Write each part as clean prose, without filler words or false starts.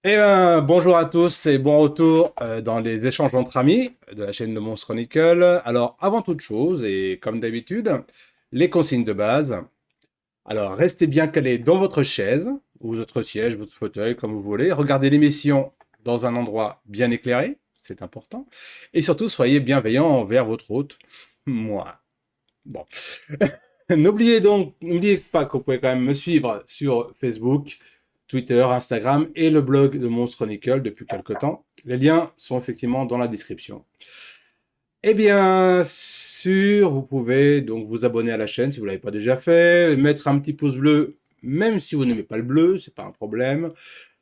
Eh ben, bonjour à tous et bon retour dans les échanges entre amis de la chaîne de Monstre Chronicle. Alors, avant toute chose, et comme d'habitude, les consignes de base. Alors, restez bien calés dans votre chaise, ou votre siège, votre fauteuil, comme vous voulez. Regardez l'émission dans un endroit bien éclairé, c'est important. Et surtout, soyez bienveillants envers votre hôte, moi. Bon. N'oubliez pas que vous pouvez quand même me suivre sur Facebook, Twitter, Instagram et le blog de Monstre Chronicle depuis quelques temps. Les liens sont effectivement dans la description. Et bien sûr, vous pouvez donc vous abonner à la chaîne si vous ne l'avez pas déjà fait, mettre un petit pouce bleu, même si vous n'aimez pas le bleu, c'est pas un problème.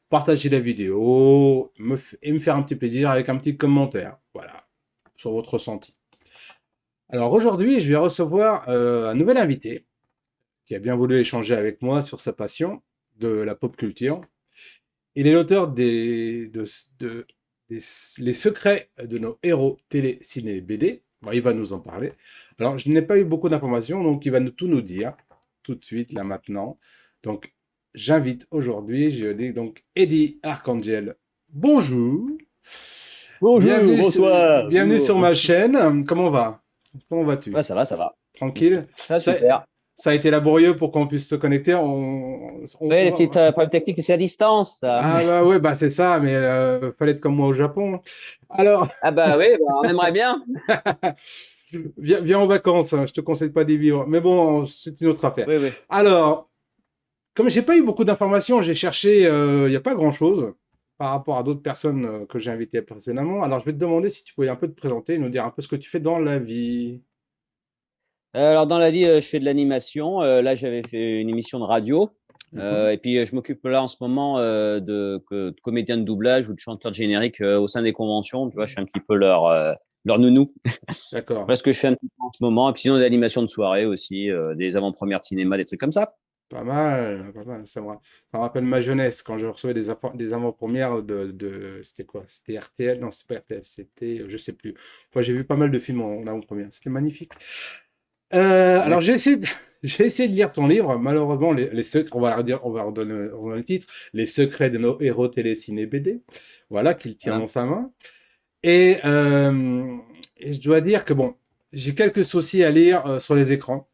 Partager la vidéo et me faire un petit plaisir avec un petit commentaire, voilà, sur votre ressenti. Alors aujourd'hui, je vais recevoir un nouvel invité qui a bien voulu échanger avec moi sur sa passion de la pop culture. Il est l'auteur Les secrets de nos héros télé, ciné, BD. Bon, il va nous en parler. Alors, je n'ai pas eu beaucoup d'informations, donc il va tout nous dire, tout de suite, là, maintenant. Donc, j'invite aujourd'hui, je dis donc Eddie Arcangel. Bonjour. Bonjour, Bienvenue, bonsoir, bienvenue sur bonjour. ma chaîne. Comment va? Comment vas-tu? Ouais, ça va, ça va. Tranquille? Ça va Ça, super. ça a été laborieux pour qu'on puisse se connecter. Ouais, les petites problèmes techniques, c'est à distance, ça. Ah bah ouais, bah c'est ça, mais fallait être comme moi au Japon. Alors, Ah bah oui, bah, on aimerait bien. viens en vacances, hein, je te conseille pas d'y vivre. Mais bon, c'est une autre affaire. Oui, oui. Alors, comme j'ai pas eu beaucoup d'informations, j'ai cherché, il n'y a pas grand-chose par rapport à d'autres personnes que j'ai invitées précédemment. Alors, je vais te demander si tu pouvais un peu te présenter, nous dire un peu ce que tu fais dans la vie. Alors, dans la vie, je fais de l'animation. Là, j'avais fait une émission de radio. Mhm. Et puis, je m'occupe là en ce moment de comédien de doublage ou de chanteur de générique au sein des conventions. Tu vois, je suis un petit peu leur nounou. D'accord. Voilà ce que je fais un petit peu en ce moment. Et puis, sinon, de l'animation de soirée aussi, des avant-premières de cinéma, des trucs comme ça. Pas mal, pas mal. Ça me rappelle ma jeunesse quand je recevais des avant-premières c'était quoi? C'était RTL? Non, c'est pas RTL, c'était, je sais plus. Enfin, j'ai vu pas mal de films en avant-première. C'était magnifique. Alors, D'accord. j'ai essayé de lire ton livre. Malheureusement, les secrets, on va redire, on va le titre, Les secrets de nos héros télé, ciné, BD. Voilà, qu'il tient Voilà. dans sa main. Et, euh, et je dois dire que bon, j'ai quelques soucis à lire sur les écrans.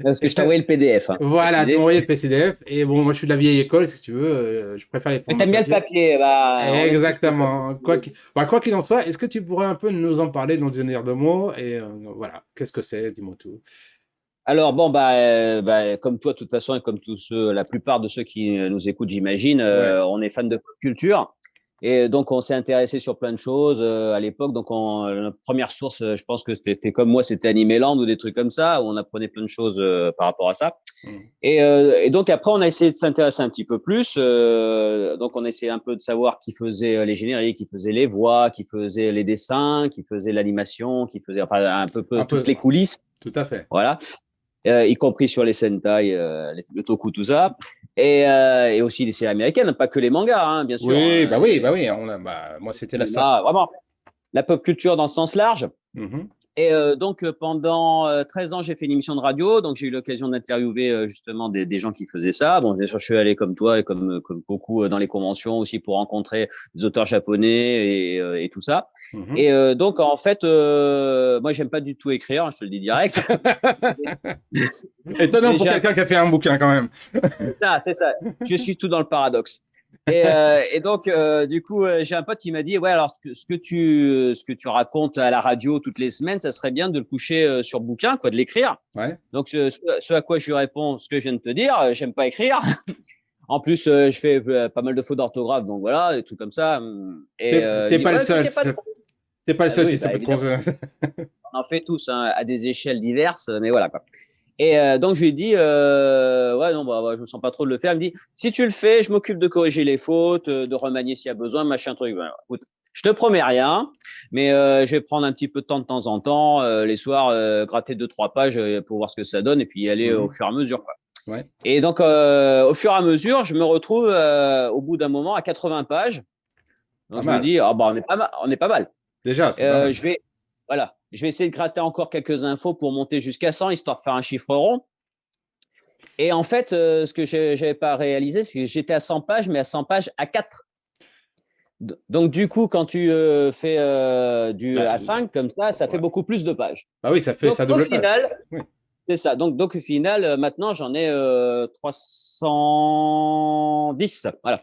Parce que je t'ai envoyé le PDF, hein, pour Voilà, tu m'as préciser. envoyé le PCDF. Et bon, moi, je suis de la vieille école, si tu veux. Je préfère les Mais formats t'aimes bien le papier. papier, bah, on aime tous le papier. Exactement. Quoi qu'il en soit, est-ce que tu pourrais un peu nous en parler, nous dire deux mots? Et voilà, qu'est-ce que c'est? Dis-moi tout. Alors bon, comme toi, de toute façon, et comme tous ceux, la plupart de ceux qui nous écoutent, j'imagine, Ouais. on est fan de pop culture. Et donc, on s'est intéressé sur plein de choses à l'époque. Donc, notre première source, je pense que c'était comme moi, c'était Animeland ou des trucs comme ça, où on apprenait plein de choses par rapport à ça. Mm. Et donc, après, on a essayé de s'intéresser un petit peu plus. Donc, on a essayé un peu de savoir qui faisait les génériques, qui faisait les voix, qui faisait les dessins, qui faisait l'animation, qui faisait enfin, peu Un toutes peu, les coulisses. tout à fait. Voilà, y compris sur les Sentai, le toku, tout ça, et aussi les séries américaines, pas que les mangas, hein, bien sûr, Oui, hein, bah oui. Moi, le c'était la cinéma, SAS. vraiment la pop culture dans le sens large. Mhm. Et donc, pendant 13 ans, j'ai fait une émission de radio. Donc, j'ai eu l'occasion d'interviewer justement des gens qui faisaient ça. Bon, bien sûr, je suis allé comme toi et comme beaucoup dans les conventions aussi pour rencontrer des auteurs japonais et tout ça. Mhm. Et donc, en fait, moi, j'aime pas du tout écrire, je te le dis direct. Étonnant Mais pour quelqu'un qui a fait un bouquin quand même. c'est ça. Je suis tout dans le paradoxe. Et donc, du coup, j'ai un pote qui m'a dit, ouais, alors ce que tu racontes à la radio toutes les semaines, ça serait bien de le coucher sur bouquin, quoi, de l'écrire. Ouais. Donc, ce à quoi je lui réponds, ce que je viens de te dire, j'aime pas écrire. En plus, je fais pas mal de fautes d'orthographe, donc voilà, des trucs comme ça. Et il me T'es dit, pas le ouais, écoute, seul. y a pas de T'es pas le problème. seul Oui, si ça bah peut te évidemment, concerner. on en fait tous hein, à des échelles diverses, mais voilà quoi. Et donc je lui ai dit, ouais non bah, je me sens pas trop de le faire. Il me dit, si tu le fais, je m'occupe de corriger les fautes, de remanier s'il y a besoin, machin truc. Voilà. Écoute, je te promets rien, mais je vais prendre un petit peu de temps en temps, les soirs, gratter deux trois pages pour voir ce que ça donne et puis y aller au Mhm. fur et à mesure. Quoi. Ouais. Et donc au fur et à mesure, je me retrouve au bout d'un moment à 80 pages. Donc Pas je me mal. dis, ah bah on est pas mal. Déjà, c'est pas mal. Je vais voilà, je vais essayer de gratter encore quelques infos pour monter jusqu'à 100 histoire de faire un chiffre rond. Et en fait, ce que je n'avais pas réalisé, c'est que j'étais à 100 pages, mais à 100 pages à 4. Donc, du coup, quand tu fais du Bah, A5 comme ça fait ouais. beaucoup plus de pages. Bah oui, ça fait Donc, ça au double page. final, Oui. c'est ça. Donc, au final, maintenant, j'en ai 310. Voilà.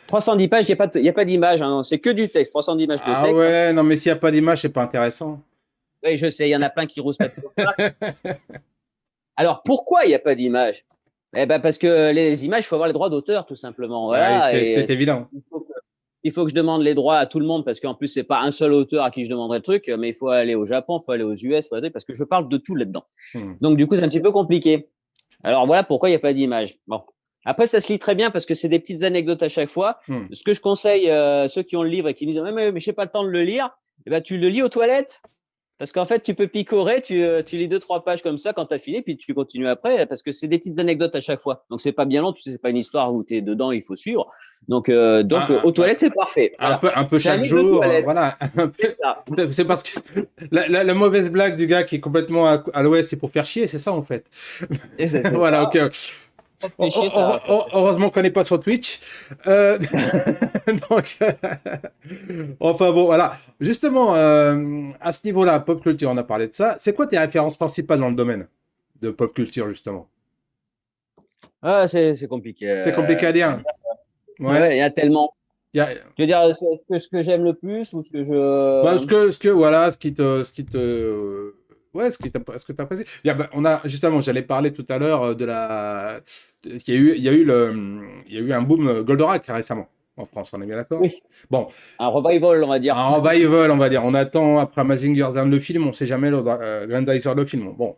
310 pages, il n'y a pas d'image. Hein, c'est que du texte. 310 images de Ah texte. Hein. ouais, non, mais s'il n'y a pas d'image, c'est pas intéressant. Oui, je sais, il y en a plein qui rouspètent pour ça. Alors, pourquoi il n'y a pas d'image? Eh ben, parce que les images, il faut avoir les droits d'auteur, tout simplement. Bah, Voilà. c'est Et évident. il faut que je demande les droits à tout le monde parce qu'en plus, c'est pas un seul auteur à qui je demanderai le truc, mais il faut aller au Japon, il faut aller aux US, parce que je parle de tout là-dedans. Hmm. Donc, du coup, c'est un petit peu compliqué. Alors, voilà pourquoi il n'y a pas d'image. Bon. Après, ça se lit très bien parce que c'est des petites anecdotes à chaque fois. Hmm. Ce que je conseille, ceux qui ont le livre et qui me disent, mais je n'ai pas le temps de le lire, eh ben, tu le lis aux toilettes. Parce qu'en fait, tu peux picorer, tu lis 2-3 pages comme ça quand tu as fini, puis tu continues après, parce que c'est des petites anecdotes à chaque fois. Donc, c'est pas bien long, tu sais, c'est pas une histoire où tu es dedans, il faut suivre. Donc, Un, aux toilettes, c'est parfait. Voilà. un peu C'est un chaque livre de jour, toilette, voilà. c'est ça. C'est parce que la mauvaise blague du gars qui est complètement à l'ouest, c'est pour faire chier, c'est ça en fait. Et c'est Voilà, ça. ok. Ça fait chier, ça se fait. Heureusement qu'on n'est pas sur Twitch. Euh, donc, enfin bon, voilà. Justement, à ce niveau-là, pop culture, on a parlé de ça. C'est quoi tes références principales dans le domaine de pop culture, justement? Ah, c'est compliqué. C'est compliqué à dire. Ouais. Ouais, il y a tellement. Il y a, Tu veux dire ce que j'aime le plus ou ce que bah, je. voilà, ouais, ce que t'apprécies. Bah, on a, justement, j'allais parler tout à l'heure il y a eu un boom Goldorak récemment en France, on est bien d'accord? Oui, Bon, un revival, on va dire. un revival, on va dire. On attend après Amazing Girls le film, on sait jamais le Grandizer le film. Bon,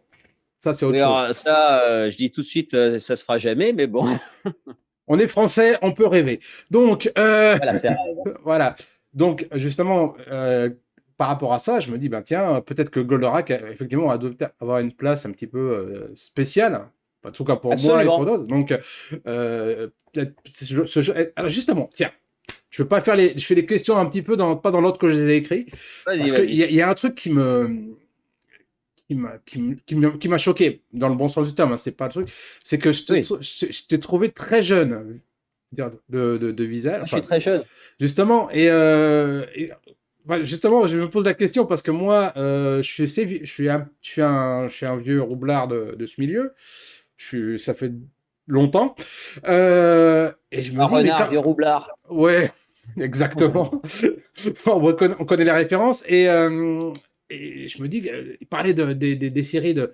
ça c'est autre Oui, chose. alors, ça, je dis tout de suite, ça se fera jamais, mais bon. On est français, on peut rêver. Donc, Voilà, c'est. voilà. Donc, justement, par rapport à ça, je me dis, ben tiens, peut-être que Goldorak, effectivement, a dû avoir une place un petit peu spéciale, en tout cas pour moi et pour Absolument. d'autres. Donc, peut-être alors justement, tiens, je veux pas faire je fais les questions un petit peu pas dans l'ordre que je les ai écrits, Vas-y, parce qu'il vas-y. y a un truc qui m'a choqué dans le bon sens du terme. Hein, c'est pas le truc, c'est que Oui, je t'ai trouvé très jeune de visage, moi, je suis enfin, très jeune. justement, bah, justement, je me pose la question parce que moi, je suis un vieux roublard de ce milieu. Ça fait longtemps. Et je me Un dis, mais renard, vieux roublard. ouais, exactement. On connaît les références et je me dis, il parlait des séries de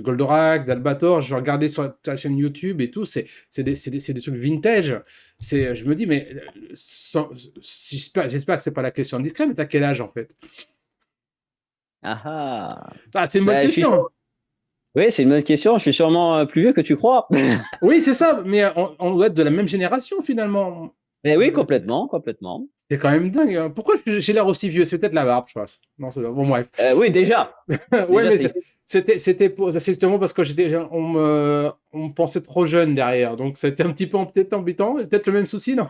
Goldorak, d'Albator. Je regardais sur ta chaîne YouTube et tout. C'est des trucs vintage. Je me dis, mais j'espère que c'est pas la question discrète, mais t'as quel âge en fait? Ah ah. Ah, c'est une bonne Ben, question. Oui, c'est une bonne question. Je suis sûrement plus vieux que tu crois. Oui, c'est ça, mais on doit être de la même génération finalement. Mais oui, complètement, complètement. C'est quand même dingue. Hein. Pourquoi j'ai l'air aussi vieux? C'est peut-être la barbe, je pense. Non, bon, bref. Oui, déjà. Ouais, Déjà, mais c'est. c'est justement parce que on me pensait trop jeune derrière. Donc, c'était un petit peu peut-être embêtant. Peut-être le même souci, non?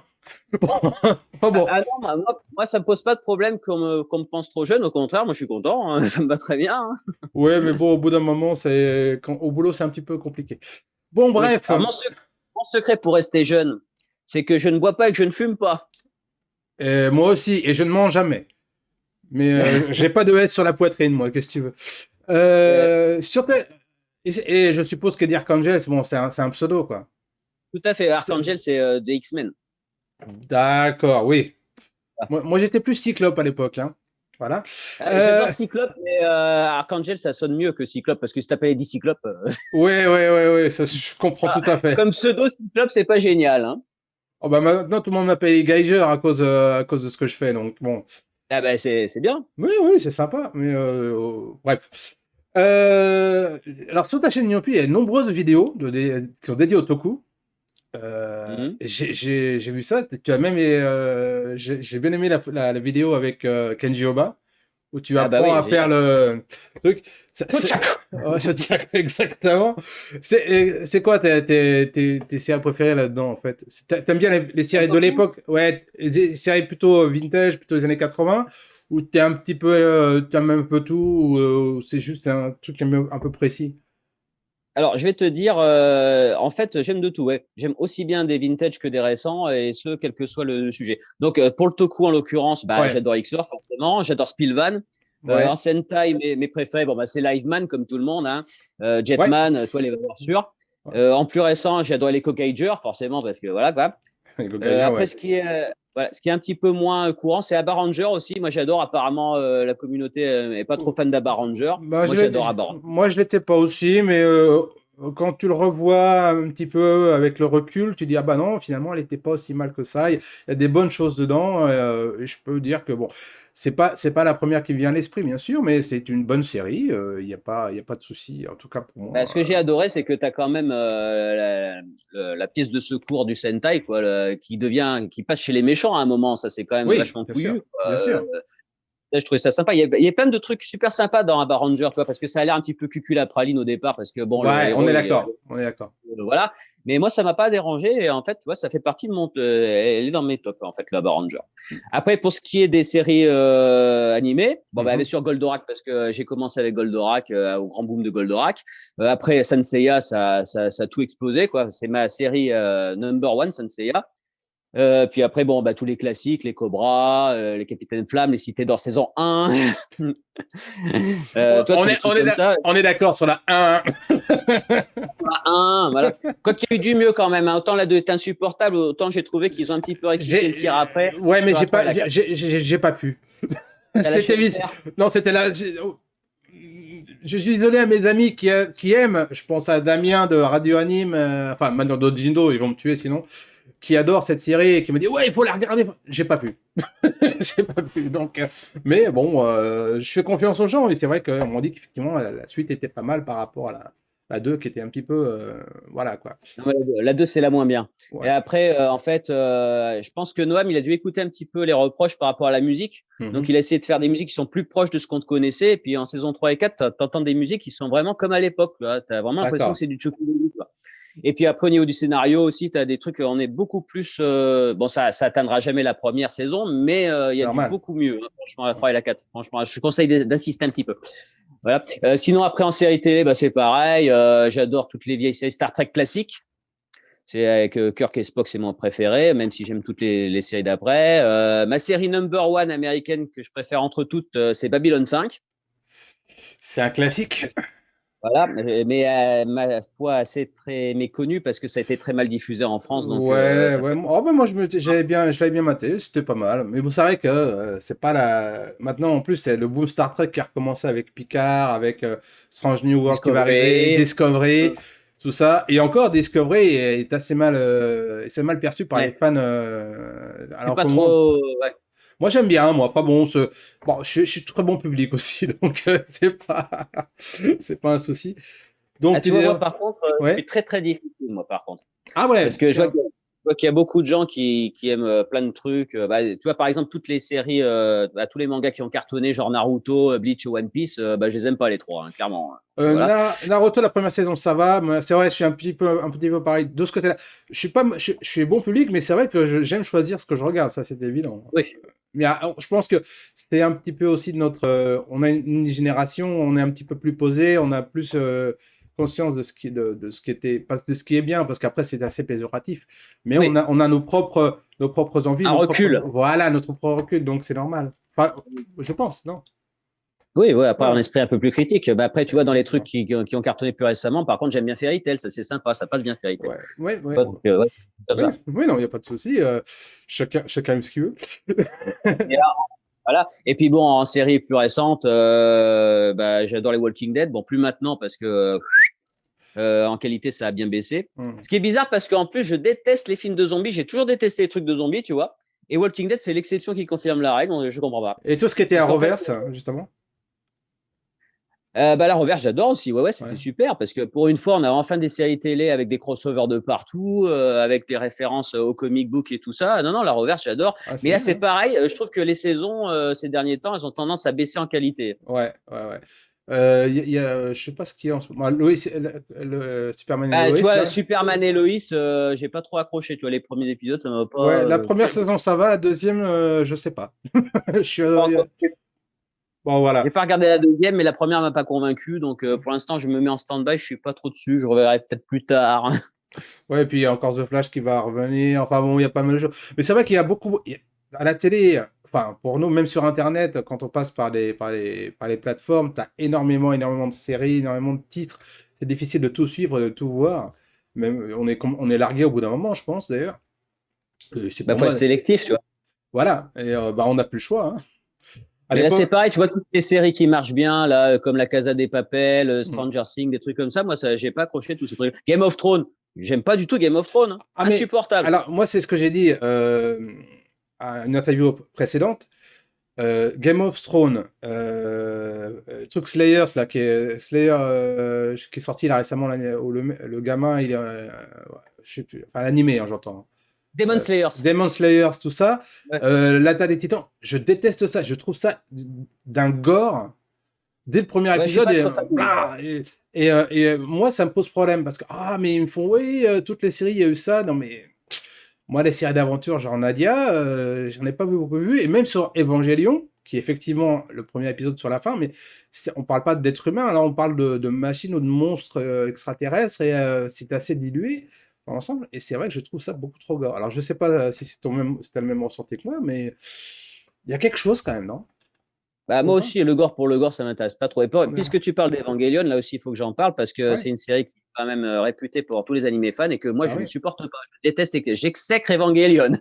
Bon, bon. Ah non, moi, ça me pose pas de problème qu'on me pense trop jeune. Au contraire, moi, je suis content. Hein, ça me va très bien. Hein. Ouais, mais bon, au bout d'un moment, au boulot, c'est un petit peu compliqué. Bon, Oui. bref. Alors, mon secret pour rester jeune, c'est que je ne bois pas et que je ne fume pas. Moi aussi, et je ne mens jamais. Mais j'ai pas de S sur la poitrine, moi, qu'est-ce que tu veux. Euh, Sur et je suppose que dire Angel, bon, c'est un pseudo, quoi. Tout à fait. C'est- Archangel, c'est des X-Men. D'accord, oui. Moi j'étais plus Cyclope à l'époque, hein. Voilà. J'adore Euh, Cyclope, mais Archangel, ça sonne mieux que Cyclope, parce que si t'appelles Eddie Cyclope, ouais, ça, je comprends tout à fait. comme pseudo Cyclope, c'est pas génial. Hein. Oh, bah, maintenant, tout le monde m'appelle Geiger à cause de ce que je fais, donc bon. Ah ben, c'est bien. Oui, c'est sympa, mais bref. Alors, sur ta chaîne Yopi, il y a de nombreuses vidéos qui sont dédiées au toku. Mhm. J'ai vu ça. Tu as même, j'ai bien aimé la vidéo avec Kenji Oba, où tu Ah bah apprends oui, à faire génial. le truc. Tchak. Ouais, ça tient exactement. C'est quoi tes séries préférées là-dedans, en fait? T'aimes bien les séries de Otaku. l'époque? Ouais, les séries plutôt vintage, plutôt des années 80, ou t'es un petit peu, t'aimes un peu tout, ou c'est juste un truc un peu précis? Alors, je vais te dire, en fait, j'aime de tout. Ouais. J'aime aussi bien des vintage que des récents, et ce, quel que soit le sujet. Donc, pour le Toku, en l'occurrence, Ouais, j'adore Xor, forcément. J'adore Spillvan. En ouais, Sentai, mes préférés, c'est Liveman, comme tout le monde. Hein. ouais. Jetman, toi, les valeurs sûres. Ouais. En plus récent, j'adore les Kokaiger, forcément, parce que voilà, quoi. Gokaiger, Après, ouais. ce qui est un petit peu moins courant, c'est Abba Ranger aussi. Moi, j'adore. Apparemment, la communauté n'est pas trop fan d'Abba Ranger. Bah, Moi, j'adore Abba Ranger. moi, je l'étais pas aussi, mais quand tu le revois un petit peu avec le recul, tu dis, ah bah non, finalement, elle n'était pas aussi mal que ça. Il y a des bonnes choses dedans, et je peux dire que bon, c'est pas la première qui me vient à l'esprit, bien sûr, mais c'est une bonne série. Il y a pas de souci, en tout cas pour Ce moi. que j'ai adoré, c'est que tu as quand même la pièce de secours du Sentai, quoi, qui passe chez les méchants à un moment. Ça, c'est quand même Oui, vachement bien sûr, couillu, quoi. bien sûr. Là, je trouvais ça sympa. Il y a plein de trucs super sympas dans Abba Ranger, tu vois, parce que ça a l'air un petit peu cucul à praline au départ, parce que bon, le Ouais, on héros, est d'accord, on est d'accord. voilà. Mais moi, ça m'a pas dérangé. Et en fait, tu vois, ça fait partie de elle est dans mes tops, en fait, la Ranger. Après, pour ce qui est des séries animées, bien sûr, Goldorak, parce que j'ai commencé avec Goldorak, au grand boom de Goldorak. Après, Sanseiya, ça a tout explosé, quoi. C'est ma série number one, Sanseiya. Puis après, tous les classiques, les Cobras, les Capitaines Flammes, les Cités d'Or saison 1. Toi, tu des trucs comme ça. On est d'accord sur la 1. Voilà. Quoi qu'il y ait eu du mieux quand même. Hein. Autant la 2 est insupportable, autant j'ai trouvé qu'ils ont un petit peu rectifié le tir après. Ouais, mais j'ai pas pu. C'était vite. Non, c'était là. Je suis désolé à mes amis qui aiment. Je pense à Damien de Radio Anime, enfin, Mano Dojindo, ils vont me tuer sinon. Qui adore cette série et qui me dit ouais, il faut la regarder. J'ai pas pu. J'ai pas pu. Donc, mais bon, je fais confiance aux gens et c'est vrai qu'on m'a dit qu'effectivement la suite était pas mal par rapport à la 2 qui était un petit peu voilà quoi. Non, la 2, c'est la moins bien. Ouais. Et après, en fait, je pense que Noam, il a dû écouter un petit peu les reproches par rapport à la musique. Donc, il a essayé de faire des musiques qui sont plus proches de ce qu'on te connaissait. Et puis, en saison 3 et 4, tu entends des musiques qui sont vraiment comme à l'époque. Tu as vraiment l'impression que c'est du Chocobo. Et puis après, au niveau du scénario aussi, tu as des trucs, on est beaucoup plus. Ça atteindra jamais la première saison, mais il y a du beaucoup mieux. Hein, franchement, la 3 et la 4. Franchement, je conseille d'insister un petit peu. Voilà. Sinon, après, en série télé, c'est pareil. J'adore toutes les vieilles séries Star Trek classiques. C'est avec Kirk et Spock, c'est mon préféré, même si j'aime toutes les séries d'après. Ma série number one américaine que je préfère entre toutes, c'est Babylon 5. C'est un classique. Voilà, mais ma foi, assez très méconnu parce que ça a été très mal diffusé en France. Donc, ouais. Oh, moi, je l'avais bien maté, c'était pas mal. Mais vous savez que c'est pas la. Maintenant, en plus, c'est le boom Star Trek qui a recommencé avec Picard, avec Strange New World qui va arriver, Discovery, tout ça. Et encore, Discovery est assez mal, c'est mal perçu par les fans. Alors pas que trop. moi, j'aime bien, moi. Pas bon, je suis très bon public aussi, donc c'est pas un souci. Donc, tu vois, moi, par contre, je suis très, très difficile, moi, par contre. Ah ouais. Parce que je vois qu'il y a beaucoup de gens qui aiment plein de trucs. Tu vois, par exemple, toutes les séries, tous les mangas qui ont cartonné, genre Naruto, Bleach ou One Piece, je les aime pas les trois, hein, clairement. Voilà. Naruto, la première saison, ça va. C'est vrai, je suis un petit peu pareil de ce côté-là. Je suis bon public, mais c'est vrai que j'aime choisir ce que je regarde, ça c'est évident. Oui. Mais je pense que c'est un petit peu aussi de notre. On a une génération, on est un petit peu plus posé, on a plus conscience de ce qui était, pas de ce qui est bien, parce qu'après c'est assez péjoratif. Mais on a nos propres envies, recul. Voilà, notre propre recul, donc c'est normal. Enfin, je pense, non? Oui, après un esprit un peu plus critique. Après, tu vois, dans les trucs qui ont cartonné plus récemment, par contre, j'aime bien Fairy Tail, ça c'est sympa, ça passe bien Fairy Tail. Ouais. Oui, non, il n'y a pas de souci. Chacun aime ce qu'il veut. Voilà. Et puis bon, en série plus récente, j'adore les Walking Dead. Bon, plus maintenant parce que en qualité, ça a bien baissé. Ce qui est bizarre parce qu'en plus, je déteste les films de zombies. J'ai toujours détesté les trucs de zombies, tu vois. Et Walking Dead, c'est l'exception qui confirme la règle. Donc je comprends pas. Et tout ce qui était à reverse, justement. La reverse, j'adore aussi. Ouais, c'était super parce que pour une fois, on a enfin des séries télé avec des crossovers de partout, avec des références au comic book et tout ça. Non, la reverse, j'adore. Mais là, c'est pareil. Je trouve que les saisons ces derniers temps, elles ont tendance à baisser en qualité. Ouais. Je sais pas ce qu'il y a en ce moment. Superman et Lois. Tu vois, Superman et Lois, j'ai pas trop accroché. Tu vois, les premiers épisodes, ça m'a pas. Ouais, la première saison, ça va. La deuxième, je sais pas. Bon, voilà. J'ai pas regardé la deuxième, mais la première m'a pas convaincu. Donc, pour l'instant, je me mets en stand-by. Je suis pas trop dessus. Je reverrai peut-être plus tard. Ouais, et puis il y a encore The Flash qui va revenir. Enfin bon, il y a pas mal de choses. Mais c'est vrai qu'il y a beaucoup. À la télé, enfin, pour nous, même sur Internet, quand on passe par les plateformes, tu as énormément de séries, énormément de titres. C'est difficile de tout suivre, de tout voir. Même, on est largué au bout d'un moment, je pense, d'ailleurs. C'est Bah, pour faut moi. être sélectif, tu vois. Voilà. Et bah, on n'a plus le choix, hein. À Mais là, c'est l'époque. pareil, tu vois, toutes les séries qui marchent bien, là, comme La Casa des Papel, Hmm. Stranger Things, des trucs comme ça, moi, ça, j'ai pas accroché tous ces trucs. Game of Thrones, j'aime pas du tout Game of Thrones, hein. Ah, mais Insupportable. alors, moi, c'est ce que j'ai dit à une interview précédente. Game of Thrones, truc Slayers, là, Slayer, qui est sorti là récemment, où le gamin, il est, je sais plus, enfin l'animé, hein, j'entends. Demon Slayers. Demon Slayers, tout ça. Ouais. L'attaque des Titans, je déteste ça. Je trouve ça d'un gore dès le premier Ouais, je suis épisode. pas Et, très fan. moi, ça me pose problème parce que, mais ils me font, oui, toutes les séries, il y a eu ça. Non, mais moi, les séries d'aventure, genre Nadia, j'en ai pas beaucoup vu. Et même sur Evangelion, qui est effectivement le premier épisode sur la fin, mais on parle pas d'êtres humains, là, on parle de machines ou de monstres extraterrestres, et c'est assez dilué dans l'ensemble. Et c'est vrai que je trouve ça beaucoup trop gore. Alors, je sais pas si si t'as le même ressenti que moi, mais il y a quelque chose quand même, non? Bah, Trouve moi pas? aussi, le gore pour le gore, ça m'intéresse pas trop. Et On est- puisque tu parles d'Evangelion, là aussi, il faut que j'en parle parce que Ouais, c'est une série qui est quand même réputée pour tous les animés fans et que moi, bah je ne oui. supporte pas. Je déteste et que j'exècre Evangelion.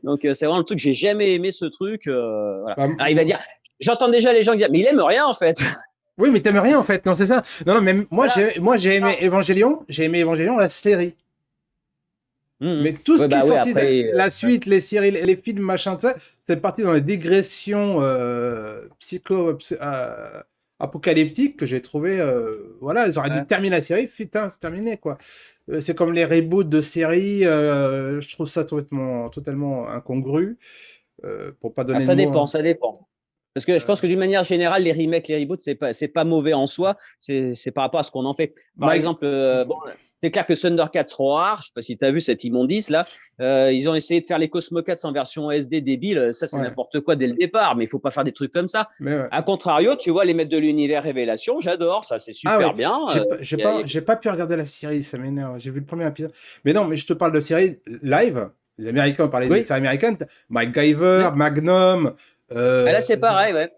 Donc, c'est vraiment le truc, j'ai jamais aimé ce truc. Voilà. Bah, Alors, il va dire, j'entends déjà les gens dire, mais il aime rien en fait. oui, mais t'aimes rien en fait, non, c'est ça. Non, non, mais Voilà. moi j'ai aimé Evangelion, la série. Mais tout ce Ouais, qui est bah ouais, sorti, après, la suite, les séries, les films, machin, tout ça, c'est parti dans les digressions apocalyptiques que j'ai trouvé. Voilà, ils auraient dû ouais. terminer la série, putain, c'est terminé, quoi. C'est comme les reboots de séries, je trouve ça totalement incongru, pour pas Ah, donner de ça mots, dépend, hein. ça dépend. Parce que je pense que d'une manière générale, les remakes, les reboots, c'est pas mauvais en soi, c'est par rapport à ce qu'on en fait. Par Mike, exemple, bon, c'est clair que Thundercats Roar, je sais pas si tu as vu cette immondice là, ils ont essayé de faire les Cosmocats en version SD débile, ça c'est ouais, n'importe quoi dès le départ, mais il faut pas faire des trucs comme ça. mais ouais. A contrario, tu vois, les maîtres de l'univers Révélation, j'adore, ça c'est Ah super ouais, bien. j'ai pas pu regarder la série, ça m'énerve. J'ai vu le premier épisode. Mais non, mais je te parle de séries live. Les Américains parlaient des Oui, séries américaines. MacGyver, oui. Magnum. Ah, là euh, c'est pareil, ouais.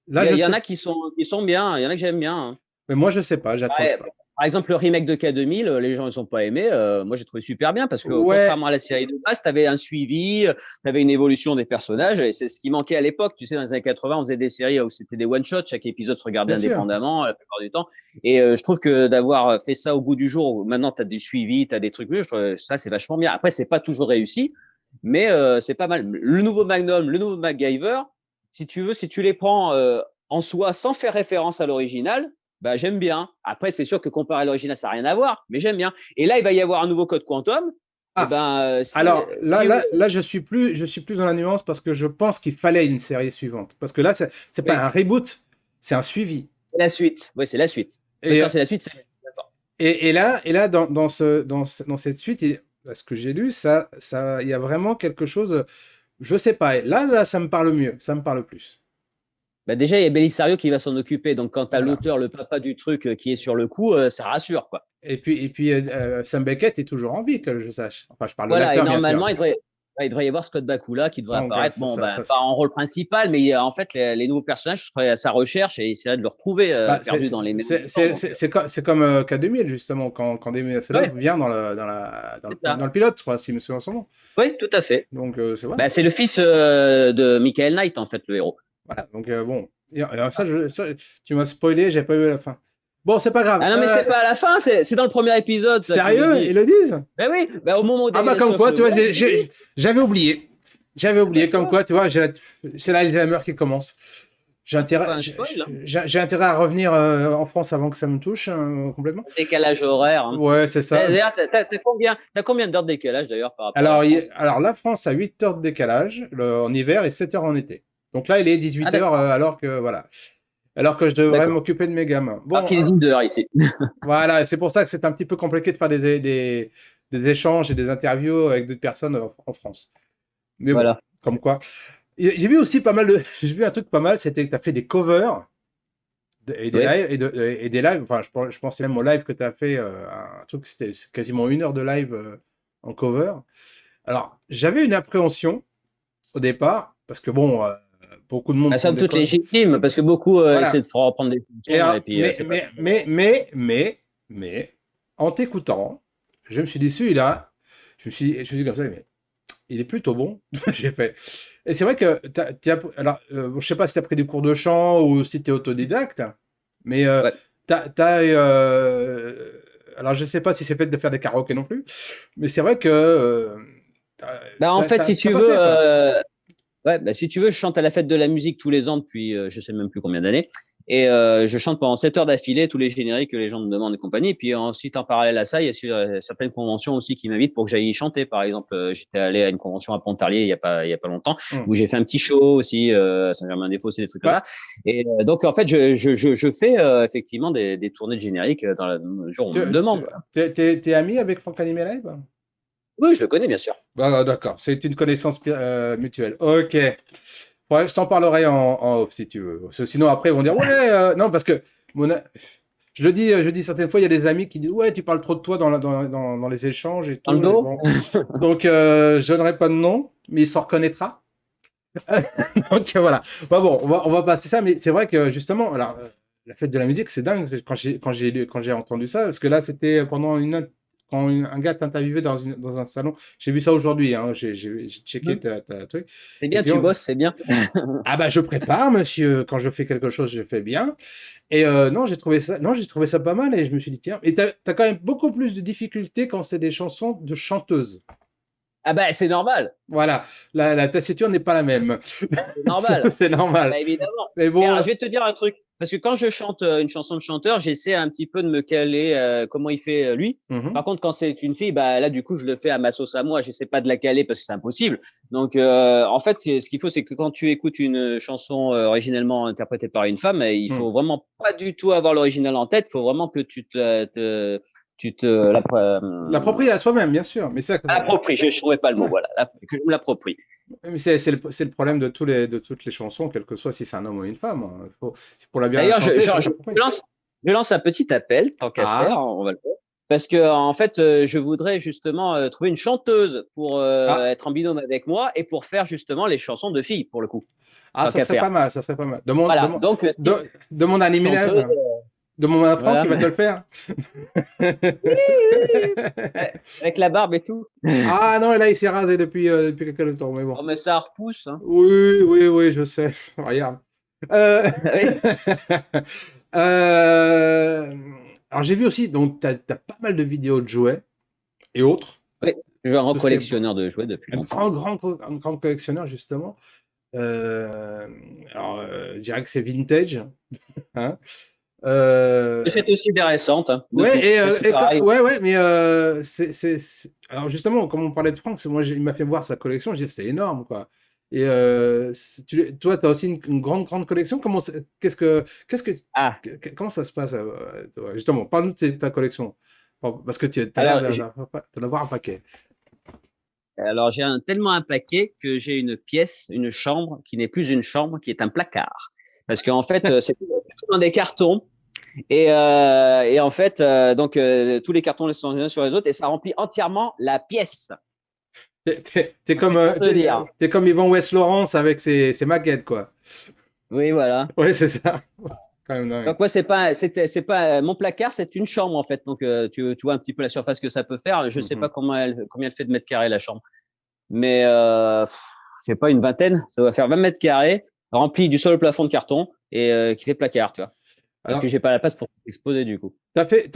Là, je Il y en sais. a qui sont bien, il y en a que j'aime bien, hein. Mais moi, je sais pas, j'accroche Ouais, pas. par exemple, le remake de K2000, les gens ils ont pas aimé. Moi, j'ai trouvé super bien parce que Ouais, contrairement à la série de base, tu avais un suivi, tu avais une évolution des personnages et c'est ce qui manquait à l'époque. Tu sais, dans les années 80, on faisait des séries où c'était des one-shots, chaque épisode se regardait bien sûr. indépendamment la plupart du temps. Et je trouve que d'avoir fait ça au goût du jour, où maintenant tu as du suivi, tu as des trucs mieux, je trouve ça c'est vachement bien. Après, c'est pas toujours réussi, mais c'est pas mal. Le nouveau Magnum, le nouveau MacGyver, si tu veux, si tu les prends en soi sans faire référence à l'original, bah, j'aime bien. Après, c'est sûr que comparé à l'original, ça n'a rien à voir, mais j'aime bien. Et là, il va y avoir un nouveau code quantum. Et Ah, ben, alors si, là, je suis plus dans la nuance parce que je pense qu'il fallait une série suivante. Parce que là, c'est pas oui, un reboot, c'est un suivi. c'est la suite. Oui, c'est la suite. Oui, Et, quand c'est la suite, c'est d'accord. et là, dans cette suite, à ce que j'ai lu, il y a vraiment quelque chose. Je sais pas. Là, ça me parle mieux, ça me parle plus. Bah, déjà, il y a Belisario qui va s'en occuper. Donc, quand tu as Voilà. l'auteur, le papa du truc qui est sur le coup, ça rassure, quoi. Et puis Sam Beckett est toujours en vie, que je sache. Enfin, je parle de Voilà. Et l'acteur, bien normalement, sûr. il devrait y avoir Scott Bakula qui devrait Donc, apparaître. Bon, ben, pas en rôle principal, mais en fait, les nouveaux personnages, je serais à sa recherche et essaierai de le retrouver bah, perdu dans les mémoires du temps. Donc, c'est comme K2000, justement, quand Damien Hasselhoff ouais, vient c'est dans ça. le pilote, je crois, si je me souviens son nom. Oui, tout à fait. Donc, c'est vrai. Bah, c'est le fils de Michael Knight, en fait, le héros. Voilà. Donc, bon. Ça, tu m'as spoilé, j'ai pas eu la fin. Bon, c'est pas grave. Ah non, mais c'est pas à la fin, c'est dans le premier épisode, ça, qu'ils le Sérieux, disent. ils le disent? Ben oui, ben au moment où Ah bah David comme Hasselhoff quoi, le tu vois, voit, il le dit. j'avais oublié. J'avais oublié, Ben, tu comme vois, quoi, tu vois, c'est l'Alzheimer qui commence. J'ai c'est pas intérêt, un spoil, hein. j'ai intérêt à revenir en France avant que ça me touche complètement. Décalage horaire, hein. Ouais, c'est ça. D'ailleurs, t'as combien d'heures de décalage, d'ailleurs, par rapport à la Alors, France? alors la France a 8 heures de décalage en hiver et 7 heures en été. Donc là, il est Ah, 18 heures d'accord, alors que voilà. Alors que je devrais d'accord. m'occuper de mes gamins. Alors Bon, qu'il est 10 heures ici. voilà, c'est pour ça que c'est un petit peu compliqué de faire des échanges et des interviews avec d'autres personnes en France. Mais bon, Voilà. comme quoi. J'ai vu aussi pas mal de. J'ai vu un truc pas mal, c'était que tu as fait des covers. Et des Oui. lives, et des lives, enfin, je pensais même au live que tu as fait, un truc, c'était quasiment 1 heure de live en cover. Alors, j'avais une appréhension au départ, parce que bon, beaucoup de monde Bah, font somme des toute covers. légitime, parce que beaucoup essaient Voilà. de reprendre des Et, chansons, et puis c'est pas. mais, en t'écoutant, je me suis dit, celui-là, je me suis dit comme ça, mais il est plutôt bon. J'ai fait. Et c'est vrai que, alors, je sais pas si tu as pris des cours de chant ou si tu es autodidacte, mais Ouais. alors je sais pas si c'est fait de faire des karaokés non plus, mais c'est vrai que Bah, en fait, si ça tu passe veux, bien, quoi. ouais, bah, si tu veux, je chante à la fête de la musique tous les ans depuis je sais même plus combien d'années. Et je chante pendant 7 heures d'affilée tous les génériques que les gens me demandent et compagnie. Et puis ensuite, en parallèle à ça, il y a certaines conventions aussi qui m'invitent pour que j'aille y chanter. Par exemple, j'étais allé à une convention à Pontarlier il y a pas longtemps, Hum. où j'ai fait un petit show aussi, à Saint-Germain-des-Fossés, des trucs comme Bah, ça. Et donc, en fait, je fais effectivement des tournées de génériques dans la mesure où on me le demande. Voilà. t'es ami avec Franck Animé Live? Oui, je le connais, bien sûr. Bah, d'accord, c'est une connaissance mutuelle. Ok. Ouais, je t'en parlerai en off si tu veux. Parce que sinon, après, ils vont dire, ouais, non, parce que je dis certaines fois, il y a des amis qui disent, ouais, tu parles trop de toi dans les échanges et Dans le tout. dos. Bon. Donc, je donnerai pas de nom, mais il s'en reconnaîtra. Donc, voilà. Bah, bon, on va passer ça, mais c'est vrai que justement, alors, la fête de la musique, c'est dingue quand j'ai entendu ça, parce que là, c'était pendant quand un gars t'interviewait dans un salon. J'ai vu ça aujourd'hui, hein, j'ai checké ta truc. C'est bien, tu Effectivement, bosses, c'est bien. ah bah je prépare, monsieur. Quand je fais quelque chose, je fais bien. Et non, j'ai trouvé ça pas mal et je me suis dit tiens. Et t'as quand même beaucoup plus de difficultés quand c'est des chansons de chanteuses. Ah bah, c'est normal. Voilà, la tessiture n'est pas la même. C'est normal. C'est Ah normal. bah, évidemment. Mais Mais alors, bon, je vais te dire un truc. Parce que quand je chante une chanson de chanteur, j'essaie un petit peu de me caler comment il fait lui. mhm. Par contre, quand c'est une fille, bah là, du coup, je le fais à ma sauce à moi. J'essaie pas de la caler parce que c'est impossible. Donc, en fait, ce qu'il faut, c'est que quand tu écoutes une chanson originellement interprétée par une femme, il faut vraiment pas du tout avoir l'original en tête. Il faut vraiment que tu te L'approprier à soi-même, bien sûr. Mais ça, l'appropries. Je ne trouvais pas le mot. Voilà, que je me l'approprie. mais c'est le problème de toutes les chansons, quel que soit si c'est un homme ou une femme. Hein. C'est pour la bien D'ailleurs, chanter, il faut l'approprier. je lance un petit appel, tant qu'à faire, Ah, on va le faire. Parce que en fait, je voudrais justement trouver une chanteuse pour ah, être en binôme avec moi et pour faire justement les chansons de filles, pour le coup, ah, tant ça qu'à serait faire. pas mal, ça serait pas mal. Voilà, donc si Demande à un ami chanteuse, élève. Demande à Franck, voilà. il va te le faire. Ouais, avec la barbe et tout. Ah non, et là, il s'est rasé depuis quelques temps, mais bon. Oh, mais ça repousse. Hein. Oui, je sais. Regarde. Euh, Oui, euh, Alors, j'ai vu aussi, donc, tu as pas mal de vidéos de jouets et autres. oui. Je suis un grand Tout ce qui est collectionneur de jouets depuis un longtemps. grand collectionneur, justement. Alors, je dirais que c'est vintage. Hein. Euh, J'achète aussi des récentes, hein, de tout. Ouais, Ça, c'est pareil. ouais, mais alors justement, comme on parlait de Franck, il m'a fait voir sa collection, je dis c'est énorme, quoi. Et toi, tu as aussi une grande collection. Qu'est-ce Ah, comment ça se passe, toi justement, parle-nous de ta collection. Parce que tu as l'air alors, d'en avoir un paquet. j'ai tellement un paquet que j'ai une chambre qui n'est plus une chambre, qui est un placard. Parce qu'en fait, c'est tout dans des cartons. Et en fait, tous les cartons sont les uns sur les autres et ça remplit entièrement la pièce. T'es comme, Pour te dire. t'es comme Yvan West Lawrence avec ses maquettes, quoi. Oui, voilà. Ouais, c'est ça. Quand même dingue. Donc moi, c'est pas mon placard, c'est une chambre en fait. Donc tu vois un petit peu la surface que ça peut faire. Je sais pas combien elle fait de mètres carrés la chambre, mais je sais pas, une vingtaine. Ça doit faire 20 mètres carrés, rempli du sol au plafond de carton et qui fait placard, tu vois. Parce que Alors, j'ai pas la place pour exposer du coup. t'as fait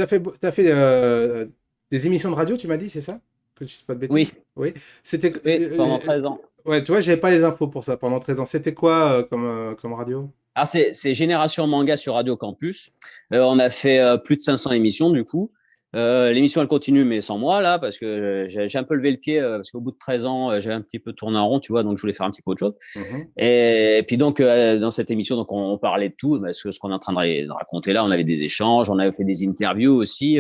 des émissions de radio, tu m'as dit, c'est ça? Que je ne dis pas de bêtises? Oui, Oui. C'était. oui, pendant 13 ans. Ouais, tu vois, j'avais pas les infos pour ça pendant 13 ans. C'était quoi comme radio? Alors, c'est Génération Manga sur Radio Campus. On a fait plus de 500 émissions, du coup. L'émission, elle continue, mais sans moi, là, parce que j'ai un peu levé le pied, parce qu'au bout de 13 ans, j'ai un petit peu tourné en rond, tu vois, donc je voulais faire un petit peu autre chose. Mhm. Et puis, donc, dans cette émission, donc, on parlait de tout, parce que ce qu'on est en train de raconter là, on avait des échanges, on avait fait des interviews aussi.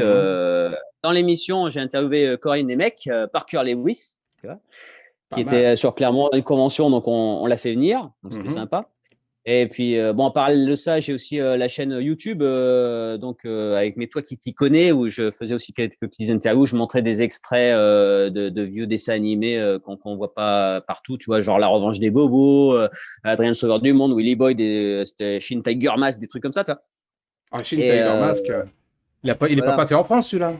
Dans l'émission, j'ai interviewé Corinne Nemec, Parker Lewis, tu vois, Pas qui mal. était sur Clermont, une convention, donc on l'a fait venir, donc c'était Mhm. sympa. Et puis, bon, en parallèle de ça, j'ai aussi la chaîne YouTube, donc avec Mais toi qui t'y connais, où je faisais aussi quelques petites interviews, je montrais des extraits de vieux dessins animés qu'on voit pas partout, tu vois, genre La Revanche des Bobos, Adrien le Sauveur du Monde, Willy Boy, c'était Shin Tiger Mask, des trucs comme ça, tu vois. Ah, Shin Et Tiger Mask, il est pas voilà. passé en France, celui-là.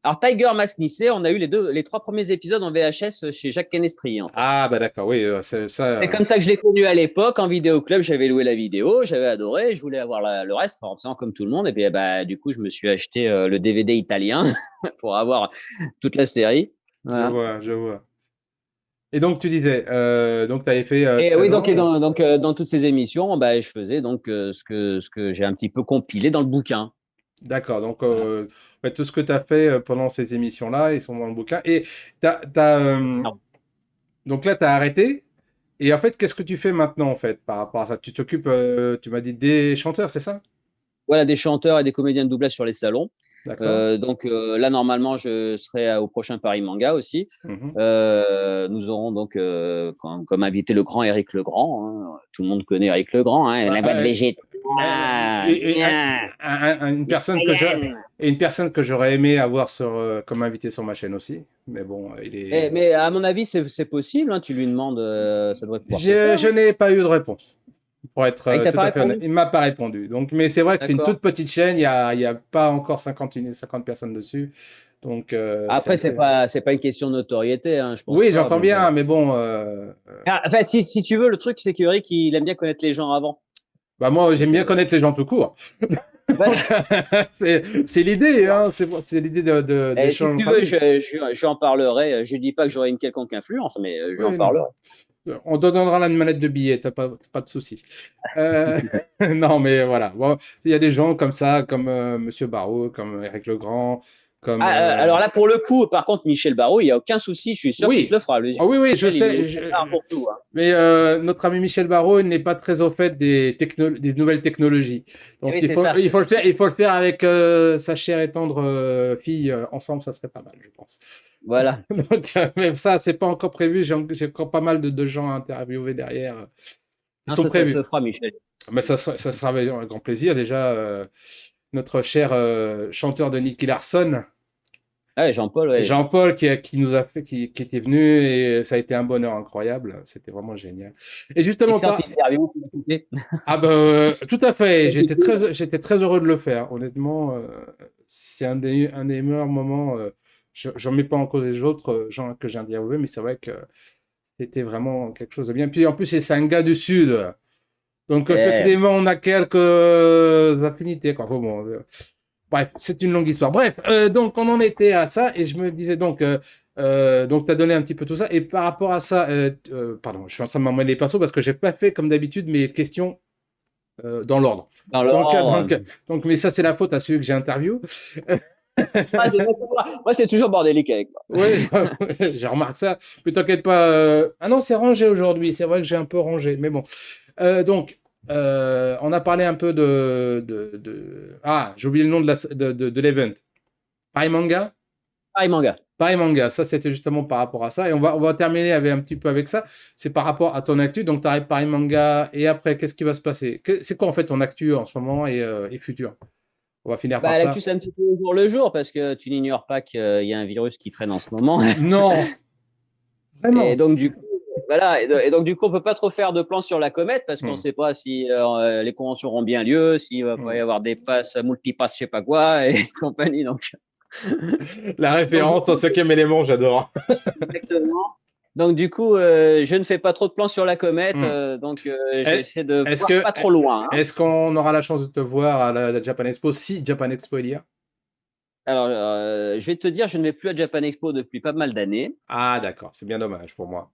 Alors, Tiger Mask Nice, on a eu les 3 premiers épisodes en VHS chez Jacques Canestri, en fait. Ah, bah d'accord, oui, c'est ça. C'est comme ça que je l'ai connu à l'époque, en vidéoclub, j'avais loué la vidéo, j'avais adoré, je voulais avoir le reste, forcément comme tout le monde, et puis bah, du coup, je me suis acheté le DVD italien pour avoir toute la série. Je Voilà. vois, je vois. Et donc, tu disais, donc tu avais fait Et oui, 13 donc, ans. dans toutes ces émissions, bah, je faisais donc ce que j'ai un petit peu compilé dans le bouquin. D'accord, donc Voilà. en fait, tout ce que tu as fait pendant ces émissions-là, ils sont dans le bouquin. Et Non. donc là, tu as arrêté. Et en fait, qu'est-ce que tu fais maintenant, en fait, par rapport à ça? Tu t'occupes, tu m'as dit, des chanteurs, c'est ça? Voilà, des chanteurs et des comédiens de doublage sur les salons. D'accord. Donc là, normalement, je serai au prochain Paris Manga aussi. Mhm. Nous aurons donc comme invité le grand Éric Legrand. Hein. Tout le monde connaît Éric Legrand, hein, Ah, la voix de Végéta. et une personne que j'aurais aimé avoir comme invité sur ma chaîne aussi. Mais bon, il est. Mais à mon avis, c'est possible. Hein, tu lui demandes, ça devrait pouvoir se faire. Je Hein. n'ai pas eu de réponse, pour être Ah, il t'a tout pas à fait honnête. répondu? Il m'a pas répondu. Donc, mais c'est vrai que c'est une D'accord. toute petite chaîne, il y a pas encore 50 personnes dessus. Donc, c'est Après, un c'est peu. pas, c'est pas une question de notoriété, hein, je pense Oui, pas. j'entends Mais bon. bien, mais bon, Ah, enfin, si tu veux, le truc, c'est qu'Eric, il aime bien connaître les gens avant. bah moi, j'aime Donc, bien connaître les gens tout court. voilà. Donc, c'est l'idée, hein, c'est l'idée Et si d'échanger tu entre veux, amis. j'en parlerai. Je dis pas que j'aurai une quelconque influence, mais j'en Oui, non. parlerai. On te donnera la mallette de billets, t'as pas de souci. Euh, non, mais voilà. Bon, il y a des gens comme ça, comme Monsieur Barrault, comme Eric Legrand, comme. Alors là, pour le coup, par contre, Michel Barraud, il n'y a aucun souci, je suis sûr qu'il te Oui. le fera. Ah oui, oui, je Michel, il est sais. open bar pour tout. Hein. Mais notre ami Michel Barrault n'est pas très au fait des nouvelles technologies. Et Donc oui, c'est ça. il faut le faire avec sa chère et tendre fille ensemble, ça serait pas mal, je pense. Voilà. Donc, même ça, c'est pas encore prévu. J'ai encore pas mal de gens à interviewer derrière. Ils Non, sont ça se prévus. fera, Michel. Mais ça sera avec un grand plaisir. Déjà, notre cher chanteur de Nicky Larson, Ouais, Jean-Paul, ouais. Jean-Paul, qui nous a fait, qui était venu, et ça a été un bonheur incroyable. C'était vraiment génial. Et justement, Excellente interview. ah ben, tout à fait. J'étais très heureux de le faire. Honnêtement, c'est un des meilleurs moments. J'en mets pas en cause les autres gens que j'ai interviewés, mais c'est vrai que c'était vraiment quelque chose de bien. Puis en plus, c'est un gars du Sud. Donc, Eh, effectivement, on a quelques affinités, quoi. Enfin, bon, bref, c'est une longue histoire. Bref, donc, on en était à ça, et je me disais donc, tu as donné un petit peu tout ça. Et par rapport à ça, pardon, je suis en train de m'emmêler les pinceaux parce que j'ai pas fait, comme d'habitude, mes questions dans l'ordre. dans Donc, l'ordre. mais ça, c'est la faute à celui que j'ai interviewé. Moi, c'est toujours bordélique avec moi. Oui, j'ai remarqué ça. Mais t'inquiète pas. Ah non, c'est rangé aujourd'hui. C'est vrai que j'ai un peu rangé. Mais bon. Donc, on a parlé un peu Ah, j'ai oublié le nom de l'event. Paris Manga? Pareil, manga. Paris Manga. Ça, c'était justement par rapport à ça. Et on va terminer un petit peu avec ça. C'est par rapport à ton actu. Donc, tu arrives Paris Manga. Et après, qu'est-ce qui va se passer? C'est quoi, en fait, ton actu en ce moment et futur? On va finir par Bah, ça. l'actu, c'est un petit peu au jour le jour parce que tu n'ignores pas qu'il y a un virus qui traîne en ce moment. Non, Et vraiment. donc, du coup, voilà. Et donc, du coup, on peut pas trop faire de plans sur la comète parce qu'on ne Hmm. sait pas si les conventions auront bien lieu, s'il va pas y Hmm. avoir des passes, multipasses, je sais pas quoi et compagnie. La Donc, du référence dans coup, cinquième élément, j'adore. exactement. Donc, du coup, je ne fais pas trop de plans sur la comète. Hmm. Donc, Est- j'essaie de Est-ce voir que pas trop loin. Hein. est-ce qu'on aura la chance de te voir à la Japan Expo si Japan Expo il y a? Alors, je vais te dire, je ne vais plus à Japan Expo depuis pas mal d'années. Ah d'accord, c'est bien dommage pour moi.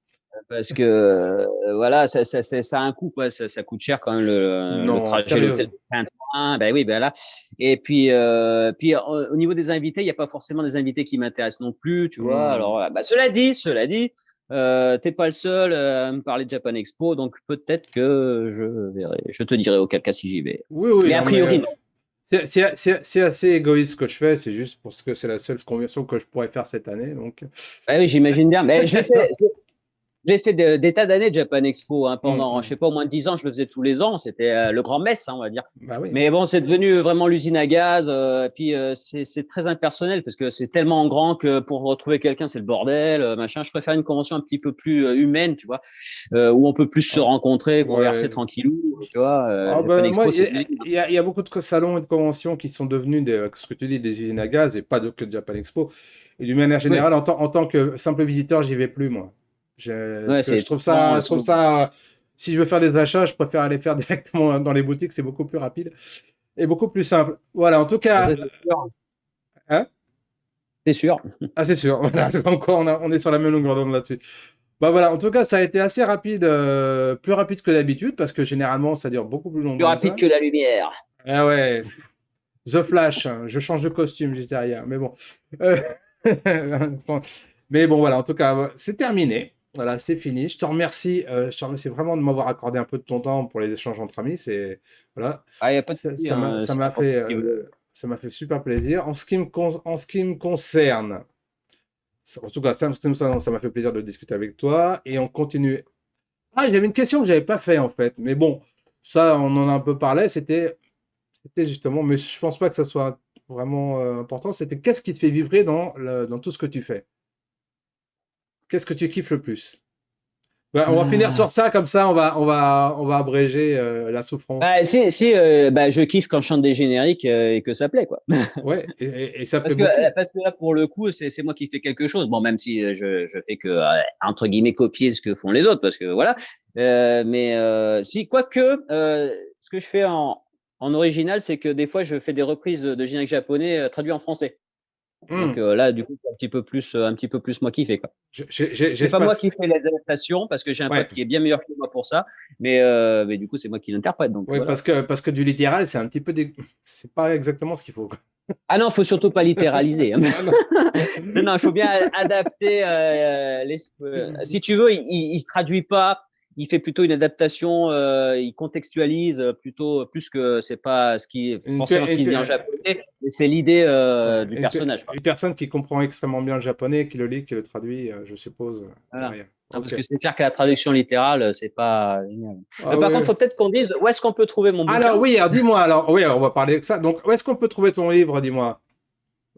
Parce que voilà, ça a un coût, quoi. Ça coûte cher quand même le Non, trajet, l'hôtel sérieusement. de train. Ben oui, ben là. Et puis au niveau des invités, il n'y a pas forcément des invités qui m'intéressent non plus, tu vois. Hmm. Alors, bah, cela dit, t'es pas le seul à me parler de Japan Expo, donc peut-être que je verrai, je te dirai auquel cas si j'y vais. Oui, oui, Mais a non, mais priori, non. c'est assez égoïste ce que je fais, c'est juste parce que c'est la seule conversion que je pourrais faire cette année. Donc, Ah oui, j'imagine bien. Mais je l'ai fait. J'ai fait des tas d'années de Japan Expo, hein, pendant, je Mm. sais pas, au moins 10 ans, je le faisais tous les ans. C'était le grand mess, hein, on va dire. Bah oui. Mais bon, c'est devenu vraiment l'usine à gaz. Puis c'est très impersonnel parce que c'est tellement grand que pour retrouver quelqu'un, c'est le bordel, machin. Je préfère une convention un petit peu plus humaine, tu vois, où on peut plus se Ah, rencontrer, converser ouais. tranquillou, tu vois. Ah Japan ben, moi, Expo, c'est l'usine. il y a beaucoup de salons et de conventions qui sont devenus, ce que tu dis, des usines à gaz et pas que de Japan Expo. Et d'une manière Oui, générale, en tant que simple visiteur, j'y vais plus, moi. Parce ouais, que c'est je trouve ça, si je veux faire des achats, je préfère aller faire directement dans les boutiques, c'est beaucoup plus rapide et beaucoup plus simple. Voilà, en tout ça, cas, c'est sûr. hein? C'est sûr. Ah, c'est sûr. Voilà, encore, on est sur la même longueur d'onde là-dessus. Bah voilà, en tout cas, ça a été assez rapide, plus rapide que d'habitude, parce que généralement, ça dure beaucoup plus Plus longtemps que rapide ça. que la lumière. Ah ouais, The Flash, hein, je change de costume, j'étais rien, mais bon. Euh, Mais bon, voilà, en tout cas, c'est terminé. Voilà, c'est fini. Je te remercie vraiment de m'avoir accordé un peu de ton temps pour les échanges entre amis. Voilà, Ah, il n'y a pas de souci, hein, ça c'est m'a n'importe fait, qui veut. super plaisir. En ce qui me concerne, en tout cas, ça m'a fait plaisir de discuter avec toi et on continue. Ah, j'avais une question que j'avais pas fait en fait, mais bon, ça, on en a un peu parlé. C'était justement, mais je pense pas que ça soit vraiment important. C'était qu'est-ce qui te fait vibrer dans tout ce que tu fais? Qu'est-ce que tu kiffes le plus? Ben, on va finir Ah. sur ça, comme ça, on va abréger la Bah, souffrance. bah, je kiffe quand je chante des génériques et que ça plaît, quoi. Ouais, et ça plaît beaucoup. Parce que là, pour le coup, c'est moi qui fais quelque chose. Bon, même si je fais que, entre guillemets, copier ce que font les autres, parce que voilà. Mais si, quoique, ce que je fais en original, c'est que des fois, je fais des reprises de génériques japonais traduits en français. Donc Hmm. là, du coup, c'est un petit peu plus moi qui fais, quoi. C'est pas J'espère. moi qui fais les adaptations parce que j'ai un Ouais, pote qui est bien meilleur que moi pour ça, mais du coup, c'est moi qui l'interprète. Donc ouais, voilà. parce que du littéral, c'est un petit peu c'est pas exactement ce qu'il faut, quoi. Ah non, faut surtout pas littéraliser, hein. Ah non. Non, non, il faut bien adapter si tu veux, il traduit pas, il fait plutôt une adaptation, il contextualise plutôt plus que c'est pas Une, forcément ce qui se dit en japonais, mais c'est l'idée ouais, du personnage, quoi. une personne qui comprend extrêmement bien le japonais, qui le lit, qui le traduit, je suppose, Voilà. derrière. Non, parce Ok. que c'est clair que la traduction littérale, c'est pas génial. Ah Par contre, ouais. faut peut-être qu'on dise où est-ce qu'on peut trouver mon Alors bouquin. oui, alors dis-moi, alors oui, on va parler de ça. Donc, où est-ce qu'on peut trouver ton livre, dis-moi,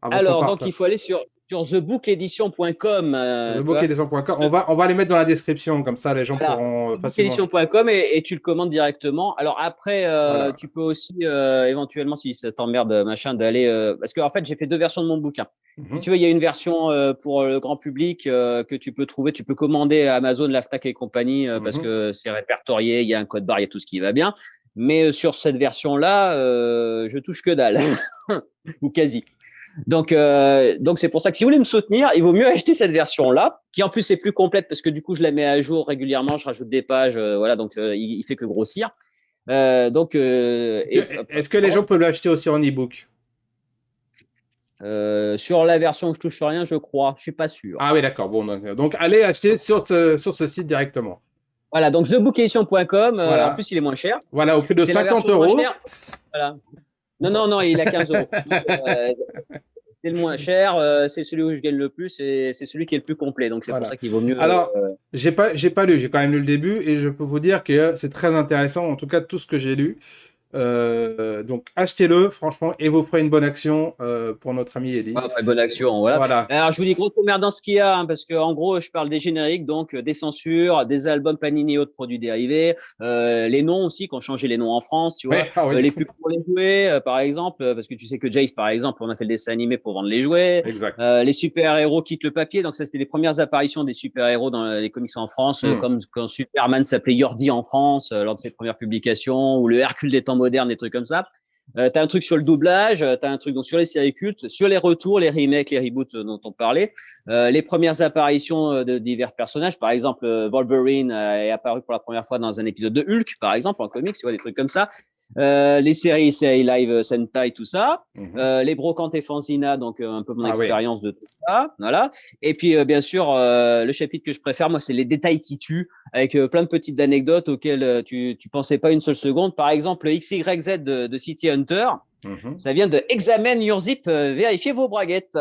avant qu'on Alors, parte? donc, il faut aller sur thebookedition.com, tu vois. thebookedition.com. On va les mettre dans la description, comme ça les gens Voilà, pourront facilement. bookedition.com et tu le commandes directement. Alors après, Voilà. tu peux aussi éventuellement, si ça t'emmerde, machin, d'aller. Parce que en fait, j'ai fait deux versions de mon bouquin. Si Mhm, tu veux, il y a une version pour le grand public que tu peux trouver. Tu peux commander à Amazon, Laftac et compagnie parce mhm. que c'est répertorié, il y a un code barre, il y a tout ce qui va bien. Mais sur cette version-là, je touche que dalle, ou quasi. Donc c'est pour ça que si vous voulez me soutenir, il vaut mieux acheter cette version-là, qui en plus est plus complète parce que du coup je la mets à jour régulièrement, je rajoute des pages, voilà, donc il fait que grossir. Est-ce que les gens peuvent l'acheter aussi en e-book? Sur la version où je touche sur rien, je crois, je suis pas sûr. Ah oui, d'accord. Bon, donc allez acheter sur ce site directement. Voilà, donc thebookedition.com, en Voilà. plus il est moins cher. Voilà, au prix de C'est la 50 version moins euros. chère. Voilà. Non, non, non, il a 15 euros. C'est le moins cher, c'est celui où je gagne le plus et c'est celui qui est le plus complet. Donc c'est pour Voilà. ça qu'il vaut mieux. Alors, j'ai pas lu, j'ai quand même lu le début et je peux vous dire que c'est très intéressant, en tout cas tout ce que j'ai lu. Donc achetez-le, franchement, et vous ferez une bonne action pour notre ami Eddie. Enfin, bonne action, voilà. Voilà, Alors, je vous dis grosso merde dans ce qu'il y a, hein, parce que en gros, je parle des génériques, donc des censures, des albums Panini et autres produits dérivés, les noms aussi, qu'on changé les noms en France, tu vois, ouais, ah oui, les pubs pour les jouets, par exemple, parce que tu sais que Jace, par exemple, on a fait le dessin animé pour vendre les jouets, exact. les super-héros quittent le papier, donc ça, c'était les premières apparitions des super-héros dans les comics en France, comme quand Superman s'appelait Yordi en France, lors de ses premières publications, ou le Hercule des temps modernes, des trucs comme ça. T'as un truc sur le doublage, t'as un truc donc sur les séries cultes, sur les retours, les remakes, les reboots dont on parlait, les premières apparitions de divers personnages. Par exemple, Wolverine est apparu pour la première fois dans un épisode de Hulk, par exemple, en comics, tu vois, des trucs comme ça. Les séries live Sentai, tout ça. Les brocantes et fanzina, donc un peu mon Ah oui. expérience de tout ça. Voilà. Et puis, bien sûr, le chapitre que je préfère, moi, c'est les détails qui tuent, avec plein de petites anecdotes auxquelles tu pensais pas une seule seconde. Par exemple, le XYZ de City Hunter, ça vient de Examine your zip, vérifiez vos braguettes.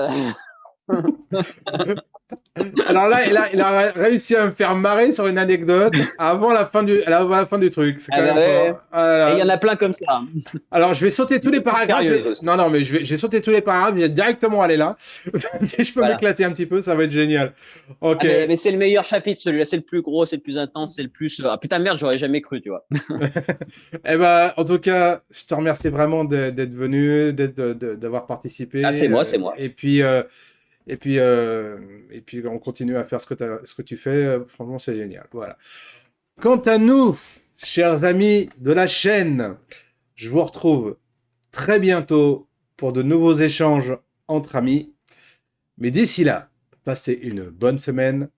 Alors là, il a réussi à me faire marrer sur une anecdote avant la fin du truc. C'est Ah quand bah même ouais, fort. ouais. Ah là Et il y là. en a plein comme ça, hein. Alors, je vais sauter tous les paragraphes. Sérieuse aussi. Non, non, mais je vais sauter tous les paragraphes. Je vais directement aller là. Je peux Voilà. m'éclater un petit peu. Ça va être génial. Ok. Ah, mais c'est le meilleur chapitre, celui-là. C'est le plus gros, c'est le plus intense, c'est le plus. Ah putain, merde, j'aurais jamais cru, tu vois. Eh ben, en tout cas, je te remercie vraiment d'être venu, d'avoir Ah, participé. c'est moi, c'est moi. Et puis, on continue à faire ce que tu fais. Franchement, c'est génial. Voilà. Quant à nous, chers amis de la chaîne, je vous retrouve très bientôt pour de nouveaux échanges entre amis. Mais d'ici là, passez une bonne semaine.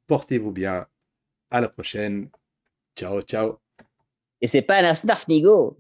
Portez-vous bien. À la prochaine. Ciao, ciao. Et c'est pas la Snarf Nigo.